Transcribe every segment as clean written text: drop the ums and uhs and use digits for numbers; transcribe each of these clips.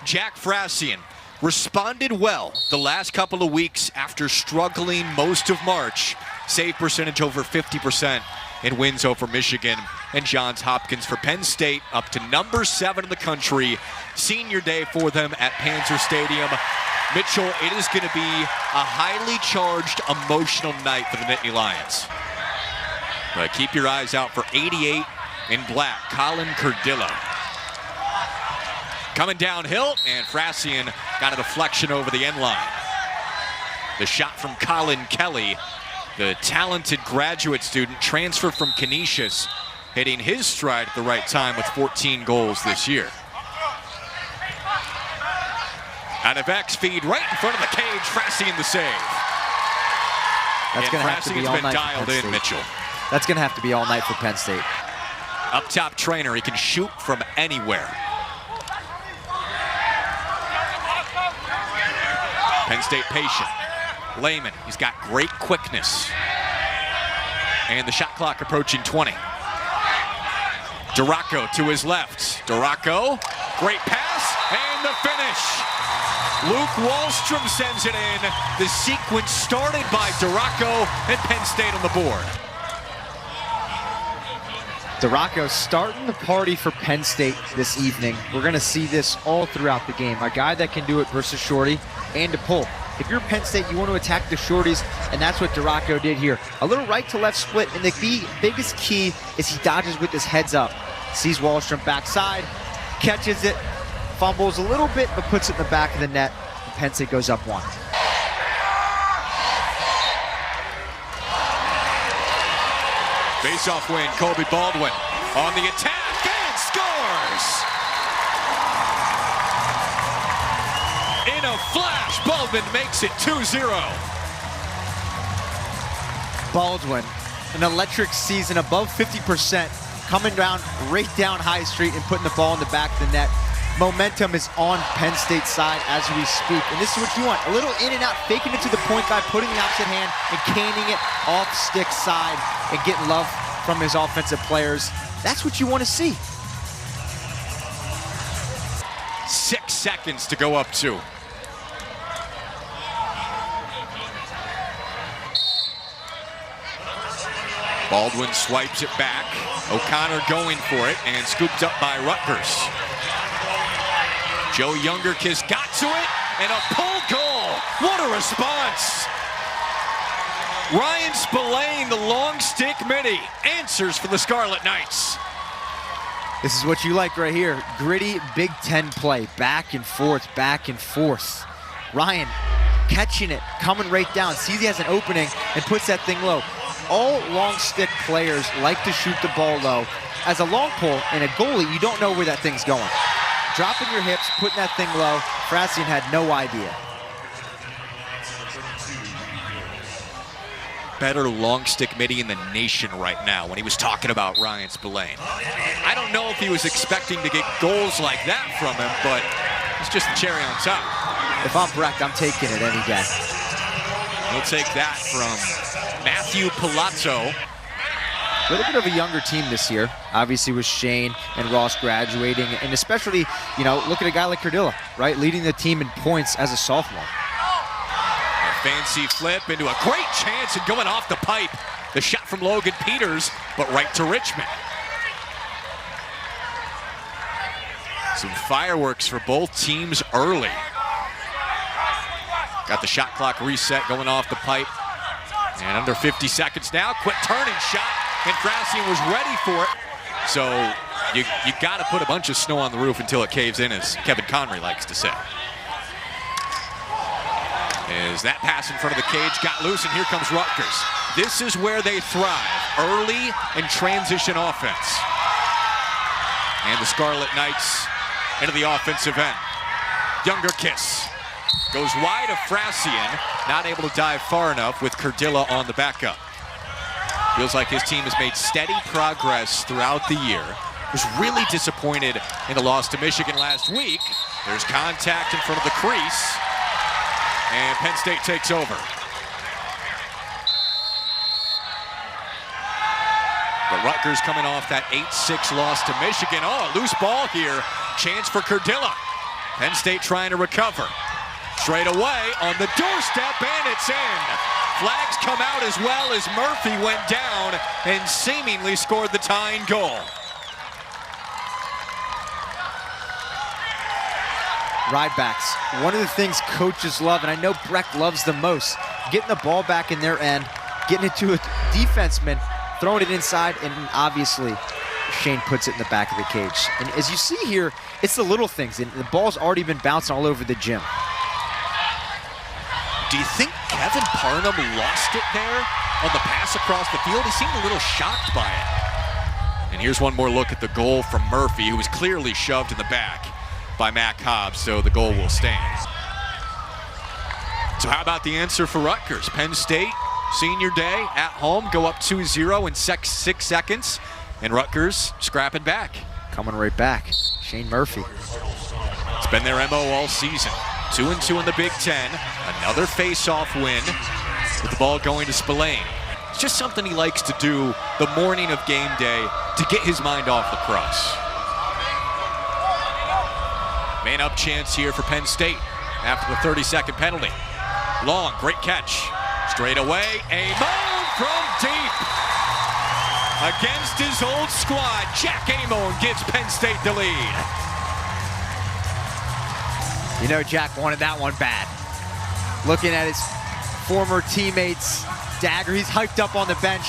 Jack Frassian responded well the last couple of weeks after struggling most of March. Save percentage over 50% in wins over Michigan and Johns Hopkins for Penn State, up to number 7 in the country. Senior day for them at Panzer Stadium. Mitchell, it is going to be a highly charged, emotional night for the Nittany Lions. But keep your eyes out for 88 in black, Colin Cardilla. Coming downhill, and Frassian got a deflection over the end line. The shot from Colin Kelly, the talented graduate student, transferred from Canisius, hitting his stride at the right time with 14 goals this year. Out of X feed right in front of the cage, Frassian the save. That's going to have to be all night dialed in, Mitchell. That's going to have to be all night for Penn State. Up top trainer, he can shoot from anywhere. Penn State patient. Lehman, he's got great quickness. And the shot clock approaching 20. Duraco to his left. Duraco, great pass, and the finish. Luke Wallstrom sends it in. The sequence started by Duraco and Penn State on the board. Duraco starting the party for Penn State this evening. We're going to see this all throughout the game. A guy that can do it versus shorty and to pull. If you're Penn State, you want to attack the shorties, and that's what Duraco did here. A little right to left split, and the biggest key is he dodges with his heads up. Sees Wallstrom backside, catches it, fumbles a little bit, but puts it in the back of the net. And Penn State goes up 1. Face-off win, Kobe Baldwin on the attack and scores! In a flash, Baldwin makes it 2-0. Baldwin, an electric season, above 50%, coming down right down High Street and putting the ball in the back of the net. Momentum is on Penn State's side as we speak, and this is what you want. A little in and out, faking it to the point guy, putting the opposite hand and canning it off stick side and getting love from his offensive players. That's what you want to see. 6 seconds to go up 2. Baldwin swipes it back. O'Connor going for it and scooped up by Rutgers. Joe Youngerkiss got to it and a pull goal. What a response. Ryan Spillane, the long stick midi, answers for the Scarlet Knights. This is what you like right here. Gritty Big Ten play, back and forth, back and forth. Ryan catching it, coming right down, sees he has an opening and puts that thing low. All long stick players like to shoot the ball low. As a long pull and a goalie, you don't know where that thing's going. Dropping your hips, putting that thing low, Frassian had no idea. Better long stick midi in the nation right now when he was talking about Ryan Spillane. I don't know if he was expecting to get goals like that from him, but it's just the cherry on top. If I'm Brecht, I'm taking it any day. We'll take that from Matthew Palazzo. A little bit of a younger team this year, obviously with Shane and Ross graduating, and especially, you know, look at a guy like Cardilla, right, leading the team in points as a sophomore. A fancy flip into a great chance and going off the pipe. The shot from Logan Peters, but right to Richmond. Some fireworks for both teams early. Got the shot clock reset going off the pipe. And under 50 seconds now, quick turning shot, and Frassian was ready for it. So you got to put a bunch of snow on the roof until it caves in, as Kevin Connery likes to say. As that pass in front of the cage got loose, and here comes Rutgers. This is where they thrive, early and transition offense. And the Scarlet Knights into the offensive end. Youngerkiss goes wide of Frassian, not able to dive far enough with Cardilla on the backup. Feels like his team has made steady progress throughout the year. Was really disappointed in the loss to Michigan last week. There's contact in front of the crease, and Penn State takes over. But Rutgers coming off that 8-6 loss to Michigan. Oh, loose ball here. Chance for Cardilla. Penn State trying to recover. Straight away on the doorstep, and it's in. Flags come out as well as Murphy went down and seemingly scored the tying goal. Ridebacks, one of the things coaches love, and I know Breck loves the most, getting the ball back in their end, getting it to a defenseman, throwing it inside, and obviously Shane puts it in the back of the cage. And as you see here, it's the little things, and the ball's already been bouncing all over the gym. Do you think Kevin Parnham lost it there on the pass across the field? He seemed a little shocked by it. And here's one more look at the goal from Murphy, who was clearly shoved in the back by Mac Hobbs, so the goal will stand. So how about the answer for Rutgers? Penn State, senior day, at home, go up 2-0 in 6 seconds, and Rutgers scrapping back. Coming right back, Shane Murphy. It's been their MO all season. 2-2 in the Big Ten, another face-off win with the ball going to Spillane. It's just something he likes to do the morning of game day to get his mind off lacrosse. Man-up chance here for Penn State after the 30-second penalty. Long, great catch. Straight away, Amon from deep. Against his old squad, Jack Amon gives Penn State the lead. You know Jack wanted that one bad. Looking at his former teammates, Dagger, he's hyped up on the bench.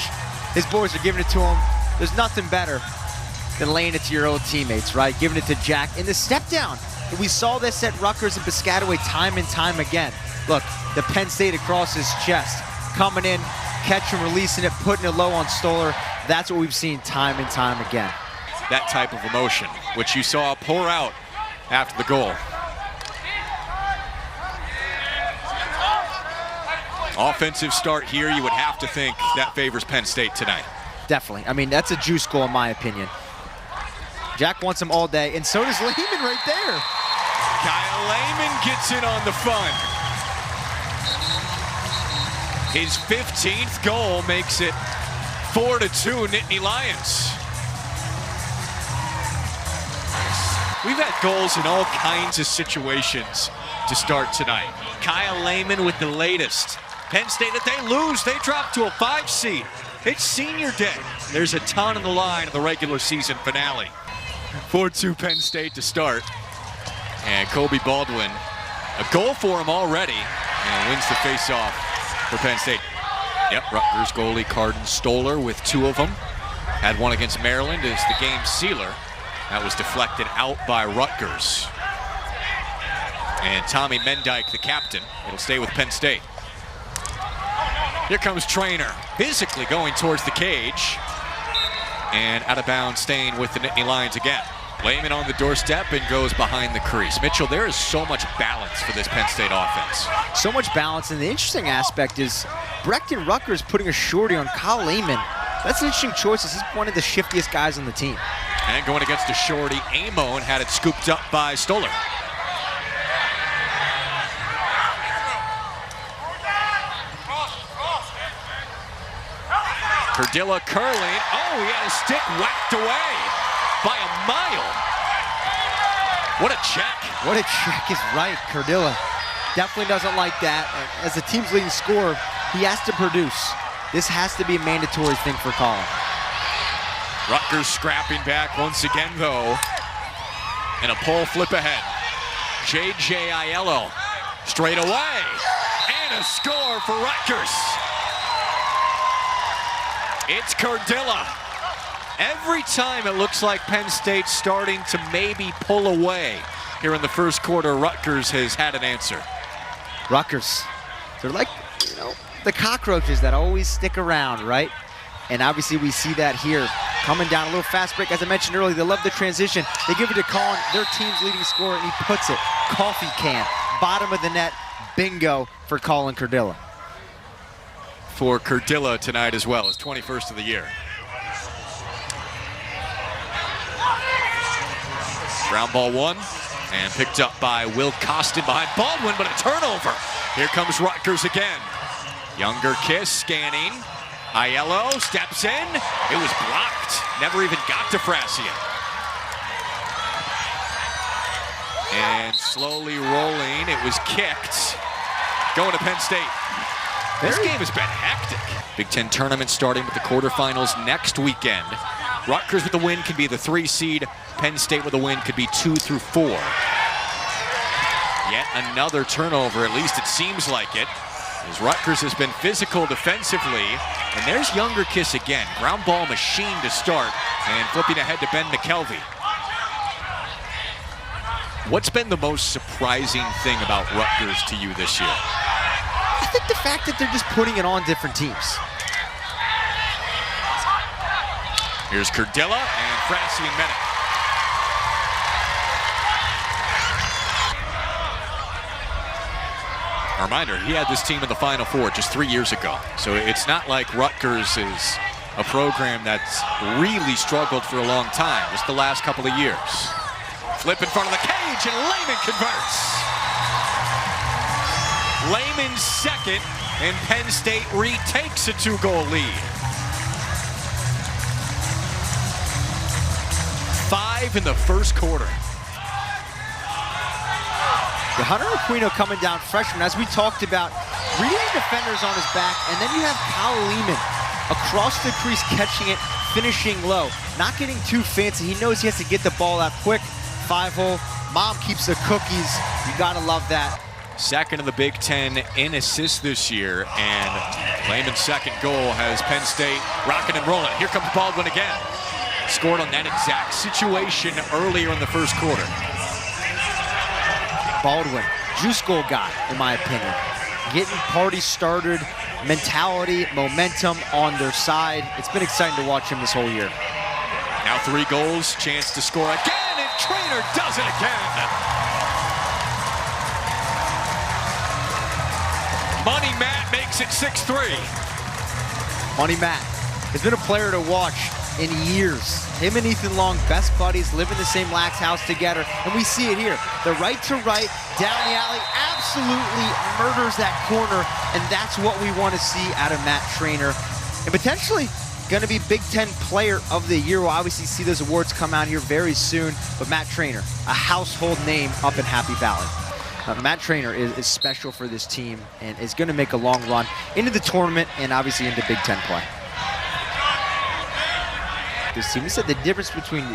His boys are giving it to him. There's nothing better than laying it to your old teammates, right? Giving it to Jack. In the step down, we saw this at Rutgers and Piscataway time and time again. Look, the Penn State across his chest, coming in, catching, releasing it, putting it low on Stoller. That's what we've seen time and time again. That type of emotion, which you saw pour out after the goal. Offensive start here, you would have to think that favors Penn State tonight. Definitely. I mean, that's a juice goal in my opinion. Jack wants him all day, and so does Lehman right there. Kyle Lehman gets in on the fun. His 15th goal makes it 4-2 Nittany Lions. We've had goals in all kinds of situations to start tonight. Kyle Lehman with the latest. Penn State, if they lose, they drop to a 5 seed. It's senior day. There's a ton on the line of the regular season finale. 4-2 Penn State to start. And Kobe Baldwin, a goal for him already, and wins the face-off for Penn State. Yep, Rutgers goalie Carden Stoller with 2 of them. Had one against Maryland as the game sealer. That was deflected out by Rutgers. And Tommy Mendyke, the captain, it'll stay with Penn State. Here comes Trainer, physically going towards the cage. And out of bounds, staying with the Nittany Lions again. Lehman on the doorstep and goes behind the crease. Mitchell, there is so much balance for this Penn State offense. So much balance, and the interesting aspect is Breckton Rutgers putting a shorty on Kyle Lehman. That's an interesting choice, as he's one of the shiftiest guys on the team. And going against a shorty, Amon had it scooped up by Stoller. Cardilla curling. Oh, he had a stick whacked away by a mile. What a check. What a check is right, Cardilla. Definitely doesn't like that. As the team's leading scorer, he has to produce. This has to be a mandatory thing for Colin. Rutgers scrapping back once again, though. And a pull flip ahead. J.J. Aiello straight away. And a score for Rutgers. It's Cardilla. Every time it looks like Penn State's starting to maybe pull away here in the first quarter, Rutgers has had an answer. Rutgers, they're like, you know, the cockroaches that always stick around, right? And obviously we see that here. Coming down a little fast break, as I mentioned earlier, they love the transition. They give it to Colin, their team's leading scorer, and he puts it. Coffee can, bottom of the net, bingo for Colin Cardilla. For Cardilla tonight as well, his 21st of the year. Ground ball 1, and picked up by Will Costin behind Baldwin, but a turnover. Here comes Rutgers again. Younger Kiss scanning. Aiello steps in. It was blocked. Never even got to Frassian. And slowly rolling, it was kicked. Going to Penn State. This game has been hectic. Big Ten tournament starting with the quarterfinals next weekend. Rutgers with the win could be the 3 seed. Penn State with a win could be 2 through 4. Yet another turnover, at least it seems like it, as Rutgers has been physical defensively. And there's Younger Kiss again. Ground ball machine to start, and flipping ahead to Ben McKelvey. What's been the most surprising thing about Rutgers to you this year? I think the fact that they're just putting it on different teams. Here's Cardilla and Frassi and Menick. A reminder, he had this team in the Final Four just 3 years ago. So it's not like Rutgers is a program that's really struggled for a long time, just the last couple of years. Flip in front of the cage, and Lehman converts. Lehman's second, and Penn State retakes a 2-goal lead. 5 in the first quarter. The Hunter Aquino coming down freshman, as we talked about, reading defenders on his back, and then you have Kyle Lehman across the crease catching it, finishing low, not getting too fancy. He knows he has to get the ball out quick. 5-hole, mom keeps the cookies. You gotta love that. Second in the Big Ten in assists this year, and Lehman's second goal has Penn State rocking and rolling. Here comes Baldwin again. Scored on that exact situation earlier in the first quarter. Baldwin, juice goal guy, in my opinion. Getting party started, mentality, momentum on their side. It's been exciting to watch him this whole year. Now 3 goals, chance to score again, and Traynor does it again. Money Matt makes it 6-3. Money Matt has been a player to watch in years. Him and Ethan Long, best buddies, live in the same Lax house together, and we see it here. The right to right, down the alley, absolutely murders that corner, and that's what we want to see out of Matt Traynor. And potentially going to be Big Ten Player of the Year. We'll obviously see those awards come out here very soon, but Matt Traynor, a household name up in Happy Valley. Matt Traynor is special for this team and is going to make a long run into the tournament and obviously into Big Ten play. This team, we said the difference between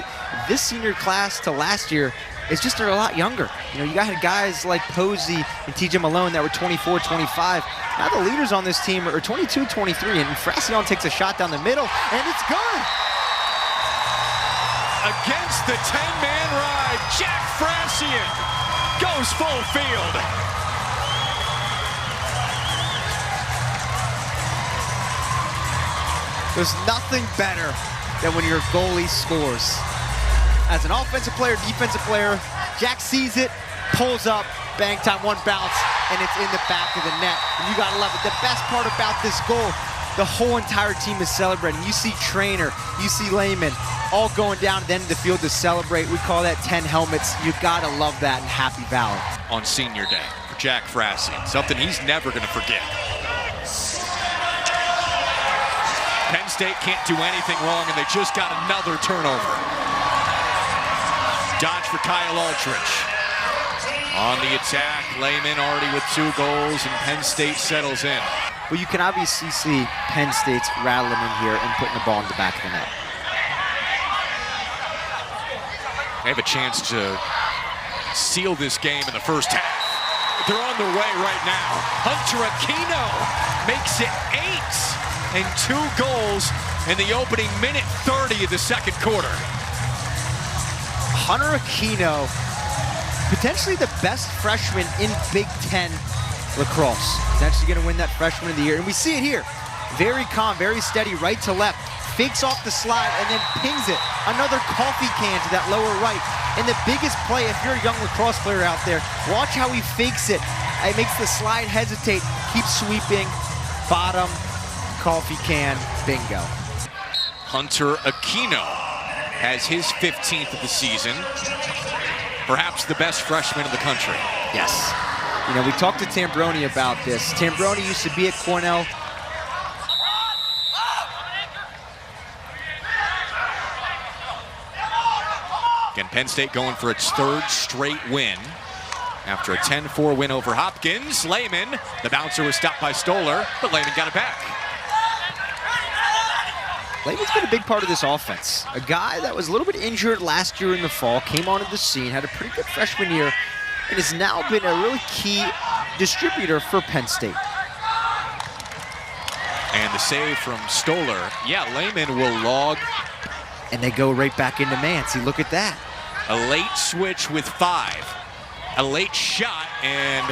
this senior class to last year is just they're a lot younger. You know, you got guys like Posey and TJ Malone that were 24, 25. Now the leaders on this team are 22, 23, and Frassion takes a shot down the middle, and it's good. Against the 10-man ride, Jack Frassion goes full field. There's nothing better than when your goalie scores. As an offensive player, defensive player, Jack sees it, pulls up, bang time, one bounce, and it's in the back of the net. And you gotta love it. The best part about this goal, the whole entire team is celebrating. You see Traynor, you see Lehman, all going down at the end of the field to celebrate. We call that 10 helmets. You gotta love that in Happy Valley. On senior day for Jack Frassion, something he's never gonna forget. Penn State can't do anything wrong, and they just got another turnover. Dodge for Kyle Aldrich. On the attack, Lehman already with 2 goals, and Penn State settles in. Well, you can obviously see Penn State's rattling in here and putting the ball in the back of the net. They have a chance to seal this game in the first half. They're on their way right now. Hunter Aquino makes it 8 and 2 goals in the opening minute 30 of the second quarter. Hunter Aquino, potentially the best freshman in Big Ten lacrosse. He's actually going to win that freshman of the year. And we see it here. Very calm, very steady, right to left. Fakes off the slide and then pings it. Another coffee can to that lower right. And the biggest play, if you're a young lacrosse player out there, watch how he fakes it. It makes the slide hesitate. Keeps sweeping. Bottom, coffee can, bingo. Hunter Aquino has his 15th of the season. Perhaps the best freshman in the country. Yes. You know, we talked to Tambroni about this. Tambroni used to be at Cornell. Again, Penn State going for its third straight win. After a 10-4 win over Hopkins, Lehman, the bouncer was stopped by Stoller, but Lehman got it back. Lehman's been a big part of this offense. A guy that was a little bit injured last year in the fall, came onto the scene, had a pretty good freshman year, and has now been a really key distributor for Penn State. And the save from Stoller. Yeah, Lehman will log. And they go right back into man. See, look at that. A late switch with 5. A late shot, and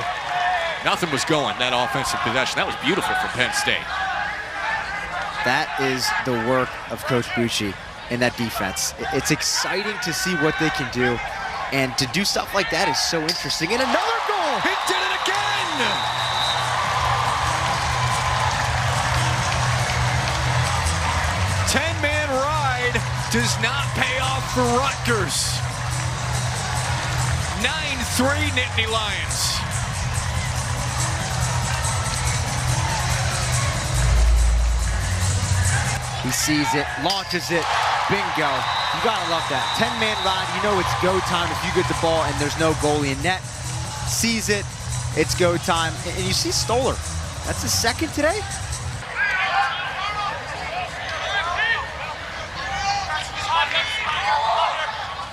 nothing was going, that offensive possession. That was beautiful from Penn State. That is the work of Coach Bucci in that defense. It's exciting to see what they can do, and to do stuff like that is so interesting. And another goal! He did it again! 10-man ride does not pay off for Rutgers. 9-3 Nittany Lions. He sees it, launches it, bingo. You gotta love that. 10-man ride, you know it's go time if you get the ball and there's no goalie in net. Sees it, it's go time. And you see Stoller. That's his second today.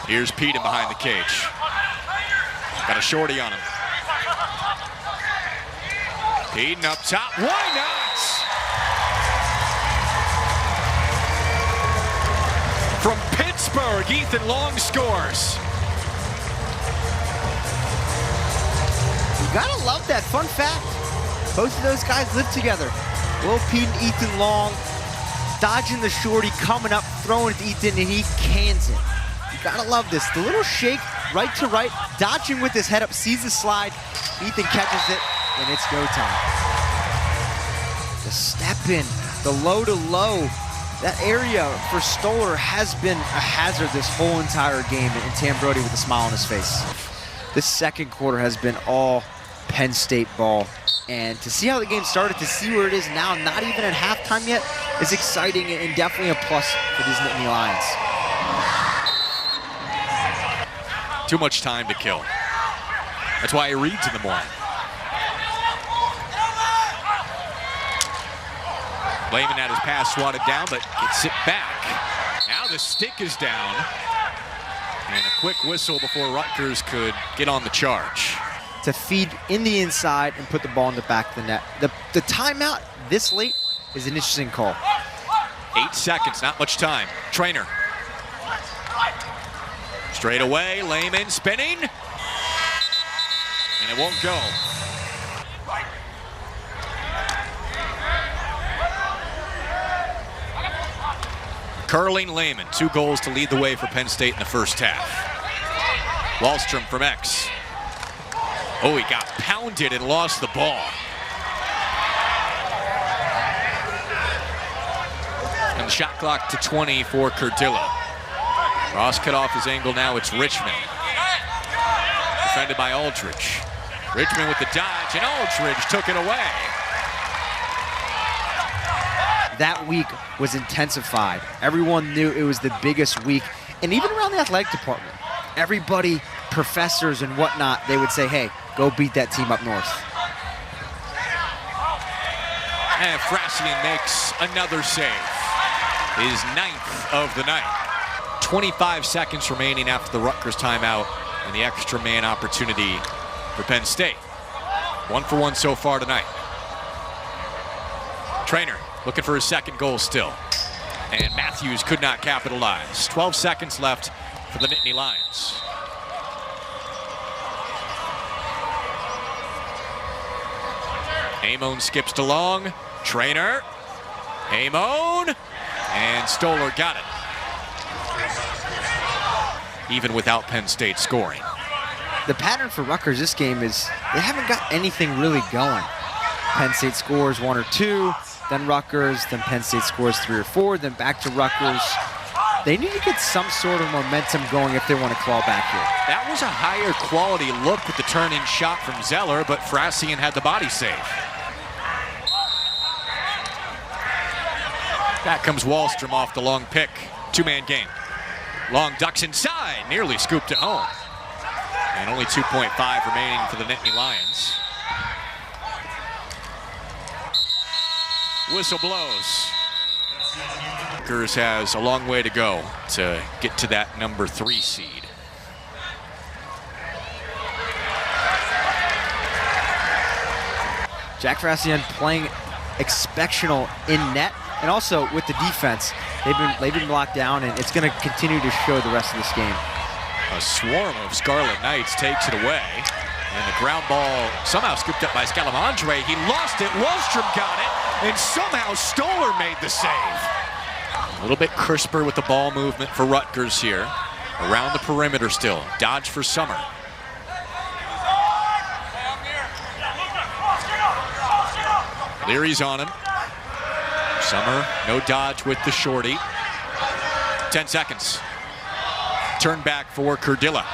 Here's Peden behind the cage. Got a shorty on him. Peden up top. Why not? From Pittsburgh, Ethan Long scores. You gotta love that. Fun fact, both of those guys live together. Will Peden, Ethan Long, dodging the shorty, coming up, throwing it to Ethan, and he cans it. You gotta love this. The little shake, right to right, dodging with his head up, sees the slide. Ethan catches it, and it's go time. The step in, the low to low. That area for Stoller has been a hazard this whole entire game, and Tam Brody with a smile on his face. This second quarter has been all Penn State ball. And to see how the game started, to see where it is now, not even at halftime yet, is exciting and definitely a plus for these Nittany Lions. Too much time to kill. That's why he reads in the morning. Lehman had his pass swatted down, but gets it back. Now the stick is down. And a quick whistle before Rutgers could get on the charge. To feed in the inside and put the ball in the back of the net. The timeout this late is an interesting call. 8 seconds, not much time. Trainer. Straight away, Lehman spinning. And it won't go. Curling Lehman, 2 goals to lead the way for Penn State in the first half. Wallstrom from X. Oh, he got pounded and lost the ball. And the shot clock to 20 for Cardillo. Ross cut off his angle, now it's Richmond. Defended by Aldridge. Richmond with the dodge, and Aldridge took it away. That week was intensified. Everyone knew it was the biggest week. And even around the athletic department, everybody, professors and whatnot, they would say, hey, go beat that team up north. And Frassian makes another save. His 9th of the night. 25 seconds remaining after the Rutgers timeout and the extra man opportunity for Penn State. 1-for-1 so far tonight. Trainer looking for his second goal still. And Matthews could not capitalize. 12 seconds left for the Nittany Lions. Amon skips to Long. Trainer. Amon. And Stoller got it. Even without Penn State scoring. The pattern for Rutgers this game is they haven't got anything really going. Penn State scores 1 or 2, then Rutgers, then Penn State scores 3 or 4, then back to Rutgers. They need to get some sort of momentum going if they want to claw back here. That was a higher quality look with the turn-in shot from Zeller, but Frassian had the body save. Back comes Wallstrom off the long pick. 2-man game. Long ducks inside, nearly scooped it home. And only 2.5 remaining for the Nittany Lions. Whistle blows. Rutgers has a long way to go to get to that number 3 seed. Jack Frassian playing exceptional in net, and also with the defense. They've been locked down, and it's going to continue to show the rest of this game. A swarm of Scarlet Knights takes it away. And the ground ball somehow scooped up by Scalamandre. He lost it, Wallstrom got it, and somehow Stoller made the save. A little bit crisper with the ball movement for Rutgers here. Around the perimeter still. Dodge for Summer. Leary's on him. Summer, no dodge with the shorty. 10 seconds. Turn back for Curdilla.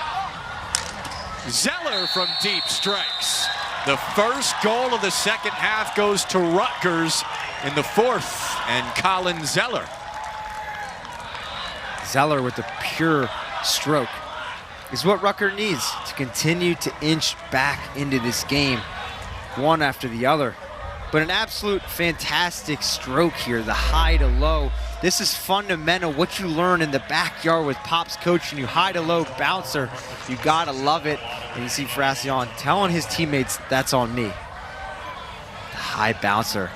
Zeller from deep strikes. The first goal of the second half goes to Rutgers in the 4th, and Colin Zeller. Zeller with the pure stroke is what Rutgers needs to continue to inch back into this game, one after the other. But an absolute fantastic stroke here, the high to low. This is fundamental, what you learn in the backyard with Pop's coaching you. High to low bouncer, you gotta love it. And you see Frassian telling his teammates, that's on me. The high bouncer.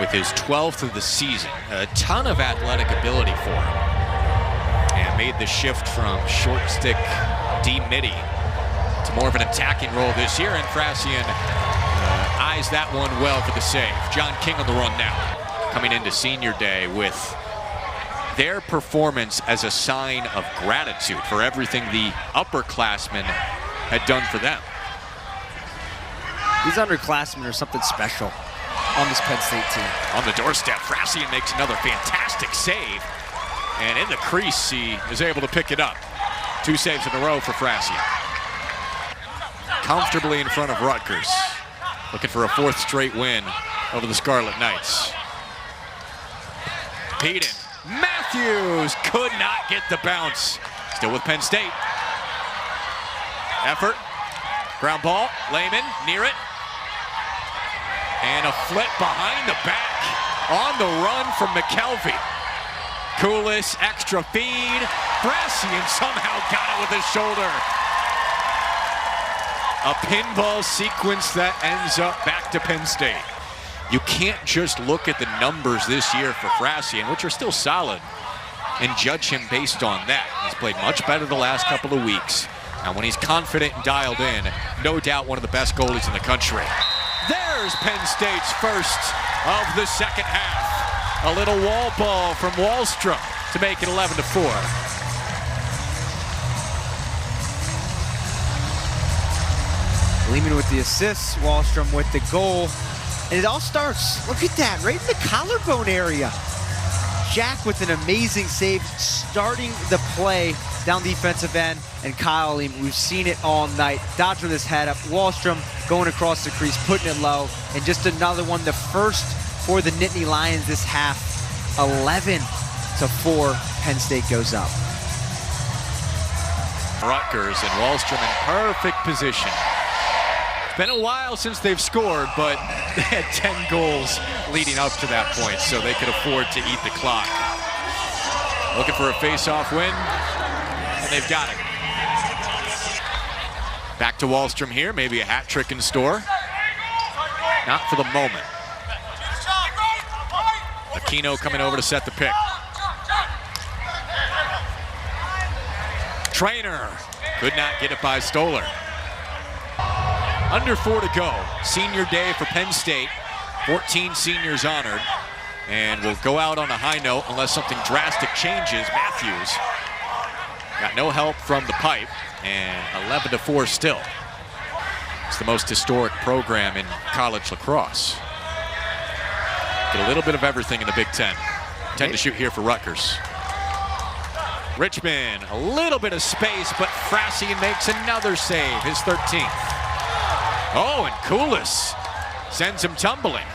With his 12th of the season, a ton of athletic ability for him. And made the shift from short stick D-midi to more of an attacking role this year, and Frassian eyes that one well for the save. John King on the run now, coming into senior day with their performance as a sign of gratitude for everything the upperclassmen had done for them. These underclassmen are something special on this Penn State team. On the doorstep, Frassian makes another fantastic save, and in the crease he is able to pick it up. 2 saves in a row for Frassian. Comfortably in front of Rutgers, looking for a 4th straight win over the Scarlet Knights. Peden, Matthews could not get the bounce. Still with Penn State. Effort, ground ball, Lehman near it. And a flip behind the back on the run from McKelvey. Koulis, extra feed. Frassian somehow got it with his shoulder. A pinball sequence that ends up back to Penn State. You can't just look at the numbers this year for Frassian, which are still solid, and judge him based on that. He's played much better the last couple of weeks. And when he's confident and dialed in, no doubt one of the best goalies in the country. There's Penn State's first of the second half. A little wall ball from Wallstrom to make it 11-4. Lehman with the assists, Wallstrom with the goal. And it all starts, look at that, right in the collarbone area. Jack with an amazing save, starting the play down defensive end, and Kyle Lehman, we've seen it all night. Dodge with his head up, Wallstrom going across the crease, putting it low, and just another one, the first for the Nittany Lions this half. 11-4, Penn State goes up. Rutgers and Wallstrom in perfect position. It's been a while since they've scored, but they had 10 goals leading up to that point, so they could afford to eat the clock. Looking for a face-off win, and they've got it. Back to Wallstrom here, maybe a hat trick in store. Not for the moment. Aquino coming over to set the pick. Trainer could not get it by Stoller. Under 4 to go. Senior day for Penn State. 14 seniors honored. And we'll go out on a high note unless something drastic changes. Matthews got no help from the pipe, and 11-4 still. It's the most historic program in college lacrosse. Get a little bit of everything in the Big Ten. 10 to shoot here for Rutgers. Richmond, a little bit of space, but Frassian makes another save, his 13th. Oh, and Koulis sends him tumbling.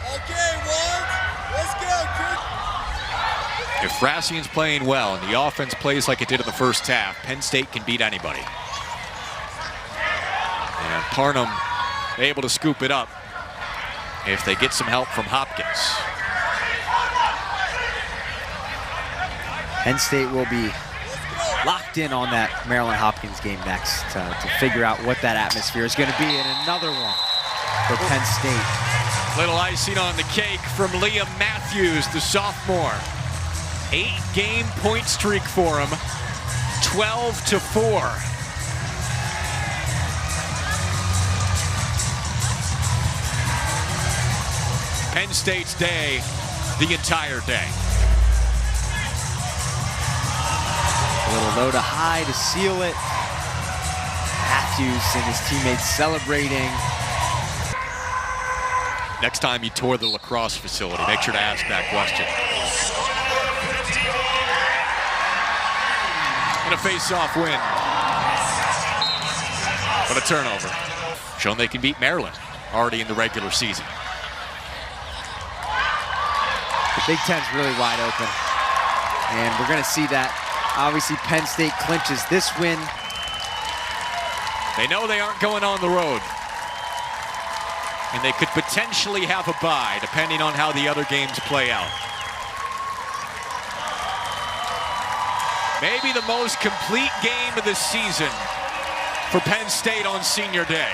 Okay, Walt, let's go, kid. If Frassian's playing well and the offense plays like it did in the first half, Penn State can beat anybody. And Parnham able to scoop it up if they get some help from Hopkins. Penn State will be locked in on that Maryland Hopkins game next to figure out what that atmosphere is going to be, and another one for Penn State. Little icing on the cake from Liam Matthews, the sophomore. 8-game point streak for him, 12-4. Penn State's day, the entire day. A little low to high to seal it. Matthews and his teammates celebrating. Next time you tour the Lacrosse facility, make sure to ask that question. And a face-off win. But a turnover. Shown they can beat Maryland already in the regular season. The Big Ten's really wide open. And we're going to see that. Obviously, Penn State clinches this win. They know they aren't going on the road. And they could potentially have a bye, depending on how the other games play out. Maybe the most complete game of the season for Penn State on senior day.